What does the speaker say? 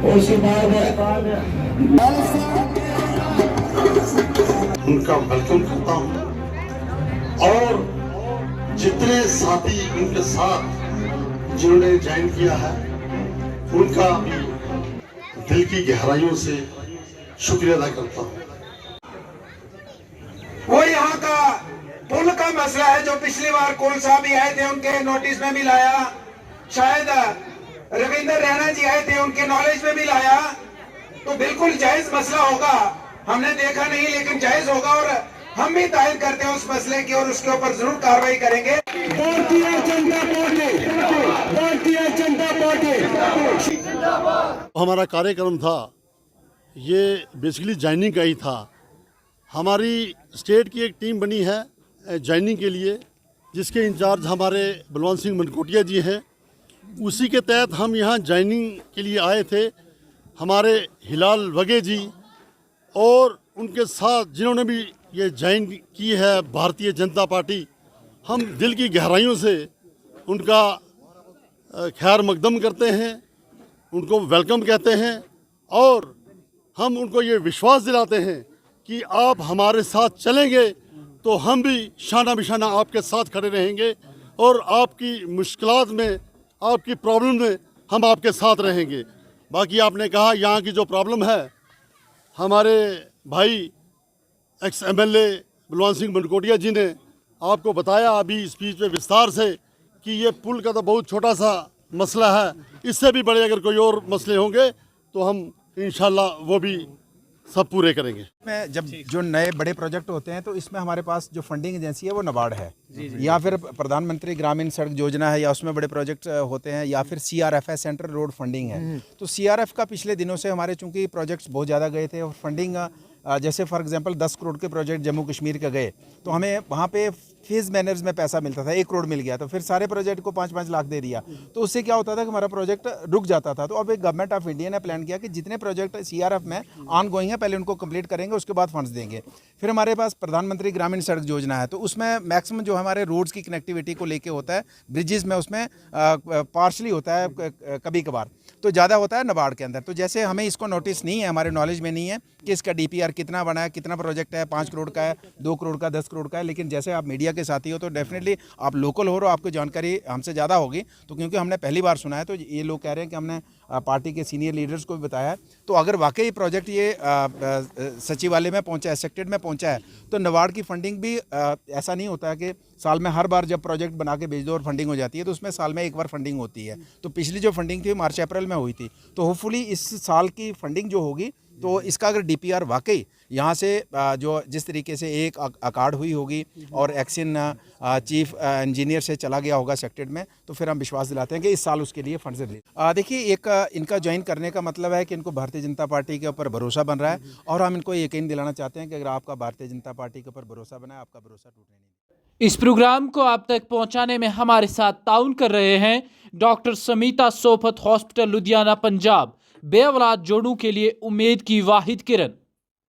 उसके बाद उनका वेलकम करता हूं और जितने साथी उनके साथ जिन्होंने ज्वाइन किया है उनका भी दिल की गहराइयों से शुक्रिया अदा करता हूं। वो यहाँ का पुल का मसला है जो पिछली बार कुल साहब भी आए थे, उनके नोटिस में भी लाया, शायद रविंदर रैना जी आए थे, उनके नॉलेज में भी लाया, तो बिल्कुल जायज मसला होगा। हमने देखा नहीं लेकिन जायज होगा और हम भी तायद करते हैं उस मसले की और उसके ऊपर जरूर कार्रवाई करेंगे। Bharatiya Janata party, Bharatiya Janata party. हमारा कार्यक्रम था ये बेसिकली ज्वाइनिंग का ही था। हमारी स्टेट की एक टीम बनी है ज्वाइनिंग के लिए, जिसके इंचार्ज हमारे बलवंत सिंह मनकोटिया जी हैं। उसी के तहत हम यहाँ ज्वाइनिंग के लिए आए थे। हमारे हिलाल वगे जी और उनके साथ जिन्होंने भी ये ज्वाइन की है भारतीय जनता पार्टी, हम दिल की गहराइयों से उनका खैर मकदम करते हैं, उनको वेलकम कहते हैं और हम उनको ये विश्वास दिलाते हैं कि आप हमारे साथ चलेंगे तो हम भी शाना बिशाना आपके साथ खड़े रहेंगे और आपकी मुश्किलात में, आपकी प्रॉब्लम में हम आपके साथ रहेंगे। बाकी आपने कहा यहाँ की जो प्रॉब्लम है, हमारे भाई एक्स एमएलए बलवंत सिंह मनकोटिया जी ने आपको बताया अभी स्पीच में विस्तार से कि ये पुल का तो बहुत छोटा सा मसला है, इससे भी बड़े अगर कोई और मसले होंगे तो हम इंशाल्लाह वो भी सब पूरे करेंगे। में जब जो नए बड़े प्रोजेक्ट होते हैं तो इसमें हमारे पास जो फंडिंग एजेंसी है वो नाबार्ड है, या फिर प्रधानमंत्री ग्रामीण सड़क योजना है, या उसमें बड़े प्रोजेक्ट होते हैं, या फिर सीआरएफ है, सेंट्रल रोड फंडिंग है। तो सीआरएफ का पिछले दिनों से हमारे चूंकि प्रोजेक्ट्स बहुत ज़्यादा गए थे और फंडिंग जैसे फॉर एग्जांपल 10 करोड़ के प्रोजेक्ट जम्मू कश्मीर का गए तो हमें वहाँ पे फेज मैनर्स में पैसा मिलता था, 1 करोड़ मिल गया तो फिर सारे प्रोजेक्ट को 5-5 लाख दे दिया, तो उससे क्या होता था कि हमारा प्रोजेक्ट रुक जाता था। तो अब एक गवर्नमेंट ऑफ इंडिया ने प्लान किया कि जितने प्रोजेक्ट सीआरएफ में ऑन गोइंग है पहले उनको कंप्लीट करेंगे, उसके बाद फंड्स देंगे। फिर हमारे पास प्रधानमंत्री ग्रामीण सड़क योजना है, तो उसमें मैक्सिमम जो हमारे रोड्स की कनेक्टिविटी को लेके होता है, ब्रिजेस में उसमें पार्शली होता है कभी कभार, तो ज़्यादा होता है नाबार्ड के अंदर। तो जैसे हमें इसको नोटिस नहीं है, हमारे नॉलेज में नहीं है कि इसका डीपीआर कितना बना है, कितना प्रोजेक्ट है, 5 करोड़ का है, 2 करोड़ का, 10 करोड़ का है, लेकिन जैसे आप मीडिया के साथी हो तो डेफिनेटली आप लोकल हो और आपको जानकारी हमसे ज़्यादा होगी। तो क्योंकि हमने पहली बार सुना है तो ये लोग कह रहे हैं कि हमने पार्टी के सीनियर लीडर्स को भी बताया है। तो अगर वाकई प्रोजेक्ट ये सचिवालय में पहुंचा है, सेक्रेटरीट में पहुंचा है, तो नाबार्ड की फंडिंग भी ऐसा नहीं होता है कि साल में हर बार जब प्रोजेक्ट बना के भेज दो और फंडिंग हो जाती है, तो उसमें साल में एक बार फंडिंग होती है। तो पिछली जो फंडिंग थी मार्च अप्रैल में हुई थी, तो होपफुली इस साल की फंडिंग जो होगी तो इसका अगर डीपीआर वाकई यहाँ से जो जिस तरीके से एक अकार्ड हुई होगी और एक्शन चीफ इंजीनियर से चला गया होगा सेक्रेटरीट में, तो फिर हम विश्वास दिलाते हैं कि इस साल उसके लिए फंड्स रिलीज। देखिए, एक इनका ज्वाइन करने का मतलब है कि इनको भारतीय जनता पार्टी के ऊपर भरोसा बन रहा है और हम इनको यकीन दिलाना चाहते हैं कि अगर आपका भारतीय जनता पार्टी के ऊपर भरोसा बना है, आपका भरोसा टूटने नहीं। इस प्रोग्राम को आप तक पहुंचाने में हमारे साथ ताउन कर रहे हैं डॉक्टर समीता सोफत हॉस्पिटल लुधियाना पंजाब, बेऔलाद जोड़ों के लिए उम्मीद की वाहिद किरण।